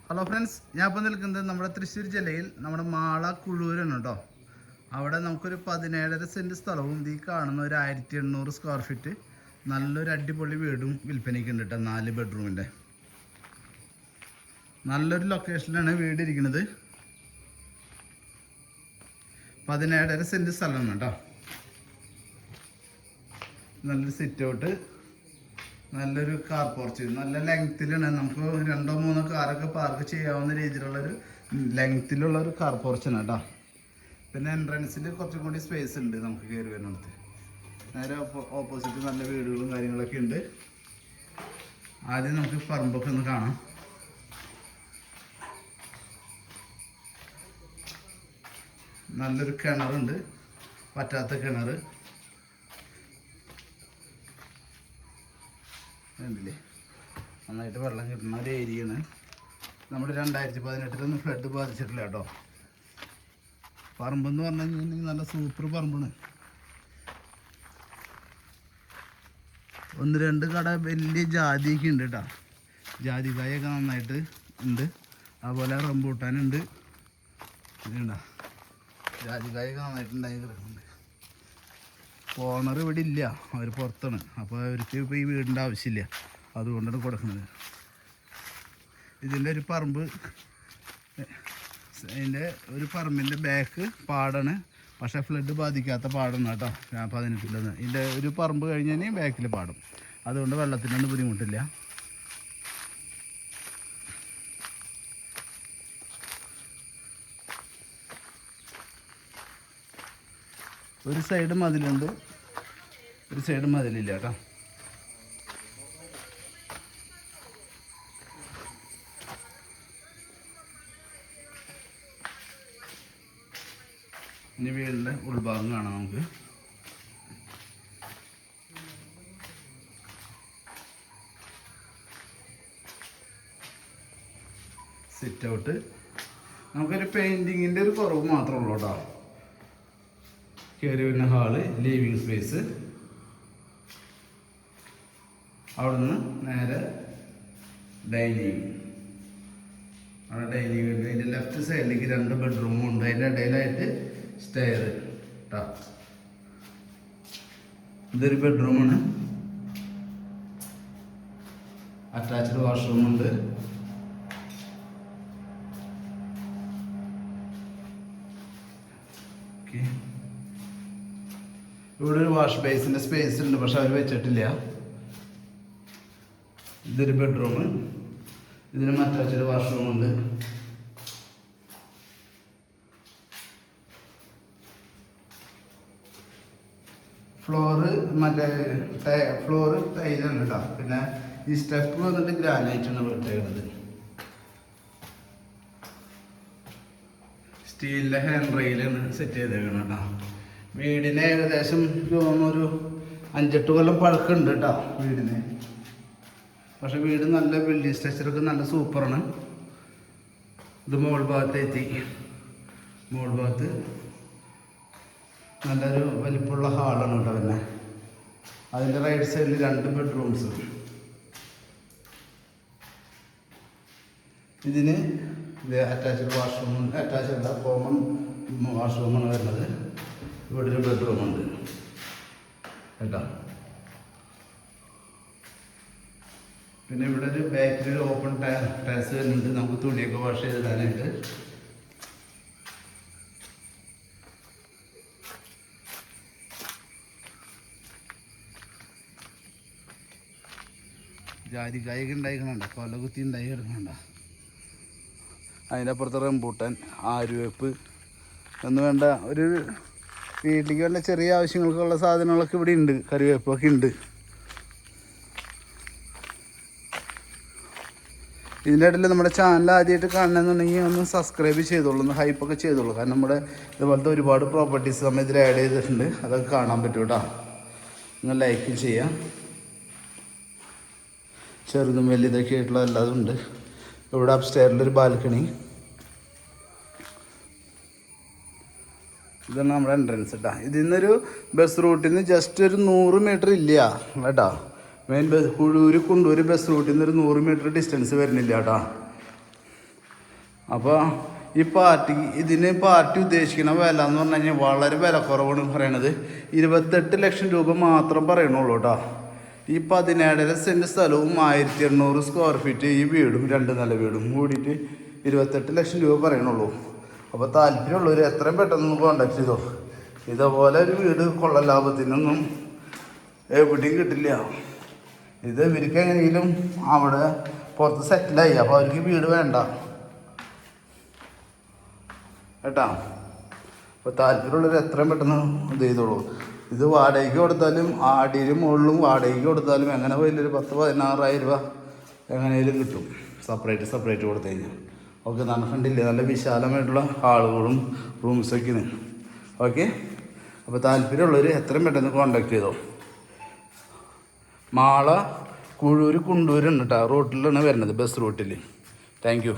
Hello friends, ഞാൻ ഇപ്പോൾ നിൽക്കുന്നത് നമ്മുടെ തൃശ്ശൂർ ജില്ലയിൽ നമ്മുടെ മാള കുഴൂരാണ് കേട്ടോ. അവിടെ നമുക്കൊരു 17.5 സെൻറ്റ് സ്ഥലവും ഈ കാണുന്ന ഒരു 1800 സ്ക്വയർ ഫീറ്റ് നല്ലൊരു അടിപൊളി വീടും വിൽപ്പനയ്ക്ക് ഉണ്ട് കേട്ടോ. 4 ബെഡ്റൂമിൻ്റെ നല്ലൊരു ലൊക്കേഷനിലാണ് വീട് ഇരിക്കുന്നത്. 17.5 സെൻറ്റ് സ്ഥലമാണ് കേട്ടോ. നല്ലൊരു സിറ്റ് ഔട്ട്, നല്ലൊരു കാർ പോർച്ച്, നല്ല ലെങ്ത്തിലാണ്. നമുക്ക് 2-3 കാറൊക്കെ പാർക്ക് ചെയ്യാവുന്ന രീതിയിലുള്ളൊരു ലെങ്ത്തിലുള്ളൊരു കാർ പോർച്ചാണ് കേട്ടോ. പിന്നെ എൻട്രൻസിൽ കുറച്ചും കൂടി സ്പേസ് ഉണ്ട് നമുക്ക് കയറി വരുന്നിടത്ത്. നേരെ ഓപ്പോസിറ്റ് നല്ല വീടുകളും കാര്യങ്ങളൊക്കെ ഉണ്ട്. ആദ്യം നമുക്ക് പറമ്പൊക്കെ ഒന്ന് കാണാം. നല്ലൊരു കിണറുണ്ട്, പറ്റാത്ത കിണർ കണ്ടില്ലേ. നന്നായിട്ട് വെള്ളം കിട്ടുന്ന ഒരു ഏരിയയാണ്. നമ്മുടെ 2018 ഫ്ലഡ് ബാധിച്ചിട്ടില്ല കേട്ടോ. പറമ്പെന്ന് പറഞ്ഞു കഴിഞ്ഞാൽ നല്ല സൂപ്പർ പറമ്പാണ്. 1-2 കട വലിയ ജാതിയൊക്കെ ഉണ്ട് കേട്ടോ. ജാതിക്കായൊക്കെ നന്നായിട്ട് ഉണ്ട്. അതുപോലെ റംബൂട്ടാനുണ്ട്. ഇതുണ്ടോ, ജാതിക്കായൊക്കെ നന്നായിട്ടുണ്ടായി കിടക്കുന്നുണ്ട്. ഓണർ ഇവിടെ ഇല്ല, അവർ പുറത്താണ്. അപ്പോൾ അവർക്ക് ഇപ്പോൾ ഈ വീടിൻ്റെ ആവശ്യമില്ല, അതുകൊണ്ടാണ് കൊടുക്കുന്നത്. ഇതിൻ്റെ ഒരു പറമ്പ്, ഇതിൻ്റെ ഒരു പറമ്പിൻ്റെ ബാക്ക് പാടാണ്. പക്ഷേ ഫ്ലഡ് ബാധിക്കാത്ത പാടാണ് കേട്ടോ. 18 ഇതിൻ്റെ ഒരു പറമ്പ് കഴിഞ്ഞാൽ ബാക്കിൽ പാടും. അതുകൊണ്ട് വെള്ളത്തിനൊന്നും ബുദ്ധിമുട്ടില്ല. ഒരു സൈഡ് മതിലുണ്ട്, ഒരു സൈഡ് മതിലില്ല കേട്ടോ. ഇനി വീടിൻ്റെ ഉൾഭാഗം കാണാം നമുക്ക്. സിറ്റ് ഔട്ട്, നമുക്കൊരു പെയിൻറ്റിങ്ങിൻ്റെ ഒരു കുറവ് മാത്രമേ ഉള്ളൂ കേട്ടോ. കയറി വരുന്ന ഹാള്, ലിവിങ് സ്പേസ്. അവിടുന്ന് നേരെ ഡൈനിങ്. അവിടെ ഡൈനിങ് ഉണ്ട്. അതിൻ്റെ ലെഫ്റ്റ് സൈഡിലേക്ക് 2 ബെഡ്റൂമും ഉണ്ട്. അതിൻ്റെ ഇടയിലായിട്ട് സ്റ്റെയർ കേട്ടോ. ഇതൊരു ബെഡ്റൂമാണ്. അറ്റാച്ച്ഡ് വാഷ്റൂമുണ്ട്. ഓക്കെ, ഇവിടെ ഒരു വാഷ് ബേസിൻ്റെ സ്പേസ് ഉണ്ട്, പക്ഷെ അവർ വെച്ചിട്ടില്ല. ഇതൊരു ബെഡ്റൂം, ഇതിന് അറ്റാച്ച്ഡ് വാഷ്റൂമുണ്ട്. ഫ്ലോറ് ഫ്ലോറ് ടൈലാണ് കേട്ടോ. പിന്നെ ഈ സ്റ്റെപ്പ് വന്നിട്ട് ഗ്രാനൈറ്റാണ് ഇട്ടേക്കുന്നത്. സ്റ്റീലിൻ്റെ ഹാൻഡ് റെയിലാണ് സെറ്റ് ചെയ്തേക്കണം കേട്ടോ. വീടിന് ഏകദേശം ഒരു 5-8 കൊല്ലം പഴക്കമുണ്ട് കേട്ടോ വീടിന്. പക്ഷെ വീട് നല്ല ബിൽഡിംഗ് സ്ട്രക്ചറൊക്കെ നല്ല സൂപ്പറാണ്. ഇത് മോൾ ഭാഗത്ത് എത്തി. മോൾ ഭാഗത്ത് നല്ലൊരു വലിപ്പമുള്ള ഹാളാണ് കേട്ടോ. പിന്നെ അതിൻ്റെ റൈറ്റ് സൈഡിൽ 2 ബെഡ്റൂംസ്. ഇതിന് അറ്റാച്ച്ഡ് വാഷ്റൂം, അറ്റാച്ച്ഡ് കോമൺ വാഷ്റൂമാണ് വരുന്നത്. ഇവിടെ ഒരു ബെഡ്റൂമുണ്ട് കേട്ടോ. പിന്നെ ഇവിടെ ഒരു ബാക്കിൽ ഓപ്പൺ ടെറസ് വരുന്നുണ്ട്, നമുക്ക് തുണിയൊക്കെ വാഷ് ചെയ്തിടാനായിട്ട്. ജാതിക്കായൊക്കെ ഉണ്ടായിക്കണണ്ട, കൊലകുത്തി ഉണ്ടായി കിടക്കണണ്ട. അതിൻ്റെ അപ്പുറത്ത് റംബൂട്ടാൻ, ആര്യവേപ്പ് എന്ന് വേണ്ട ഒരു വീട്ടിലേക്ക് വേണ്ട ചെറിയ ആവശ്യങ്ങൾക്കുള്ള സാധനങ്ങളൊക്കെ ഇവിടെ ഉണ്ട്. കറിവേപ്പൊക്കെ ഉണ്ട്. ഇതിൻ്റെ ഇടയിൽ നമ്മുടെ ചാനൽ ആദ്യമായിട്ട് കാണണമെന്നുണ്ടെങ്കിൽ ഒന്ന് സബ്സ്ക്രൈബ് ചെയ്തോളൂ, ഒന്ന് ഹൈപ്പൊക്കെ ചെയ്തോളൂ. കാരണം നമ്മുടെ ഇതുപോലത്തെ ഒരുപാട് പ്രോപ്പർട്ടീസ് നമ്മൾ ഇതിൽ ആഡ് ചെയ്തിട്ടുണ്ട്, അതൊക്കെ കാണാൻ പറ്റും കേട്ടോ. നിങ്ങൾ ലൈക്ക് ചെയ്യാം. ചെറുതും വലിയതൊക്കെ ആയിട്ടുള്ള എല്ലാതും ഉണ്ട്. ഇവിടെ അപ്സ്റ്റെയറിലൊരു ബാൽക്കണി. ഇതാണ് നമ്മുടെ എൻട്രൻസ് കേട്ടോ. ഇതിൽ നിന്നൊരു ബസ് റൂട്ടിൽ നിന്ന് ജസ്റ്റ് ഒരു 100 മീറ്റർ ഇല്ല കേട്ടോ. മെയിൻ കുഴൂര് കുണ്ടൂര് ബസ് റൂട്ടിൽ നിന്ന് ഒരു 100 മീറ്റർ ഡിസ്റ്റൻസ് വരുന്നില്ല കേട്ടോ. അപ്പോൾ ഇതിന് പാർട്ടി ഉദ്ദേശിക്കുന്ന വില എന്ന് പറഞ്ഞു കഴിഞ്ഞാൽ വളരെ വില കുറവാണ് പറയണത്. 28 ലക്ഷം രൂപ മാത്രം പറയണുള്ളൂ കേട്ടോ. ഈ 17.5 സെൻറ്റ് സ്ഥലവും 1800 സ്ക്വയർ ഫീറ്റ് ഈ വീടും 2 നില വീടും കൂടിയിട്ട് 28 ലക്ഷം രൂപ പറയണുള്ളൂ. അപ്പോൾ താല്പര്യമുള്ളവർ എത്രയും പെട്ടെന്ന് കോണ്ടാക്ട് ചെയ്തോ. ഇതേപോലെ ഒരു വീട് കൊള്ള ലാഭത്തിനൊന്നും എവിടെയും കിട്ടില്ല. ഇത് ഇവർക്ക് എങ്ങനെയെങ്കിലും അവിടെ പുറത്ത് സെറ്റിലായി, അപ്പോൾ അവർക്ക് വീട് വേണ്ട കേട്ടാ. അപ്പോൾ താല്പര്യമുള്ളവർ എത്രയും പെട്ടെന്ന് ഇത് ചെയ്തോളൂ. ഇത് വാടകയ്ക്ക് കൊടുത്താലും ആടിയിലും മുകളിലും വാടകയ്ക്ക് കൊടുത്താലും എങ്ങനെ വലിയൊരു 10-16,000 രൂപ എങ്ങനെയും കിട്ടും സെപ്പറേറ്റ് കൊടുത്തു കഴിഞ്ഞാൽ. ഓക്കെ, നല്ല കണ്ടില്ലേ, നല്ല വിശാലമായിട്ടുള്ള ഹാളുകളും റൂംസൊക്കെയാണ്. ഓക്കെ, അപ്പോൾ താല്പര്യമുള്ളവർ എത്രയും പെട്ടെന്ന് കോണ്ടാക്ട് ചെയ്തോ. മാള കുഴൂർ കുണ്ടൂരുണ്ട് കേട്ടോ, റൂട്ടിലാണ് വരുന്നത്, ബസ് റൂട്ടിൽ. Thank you.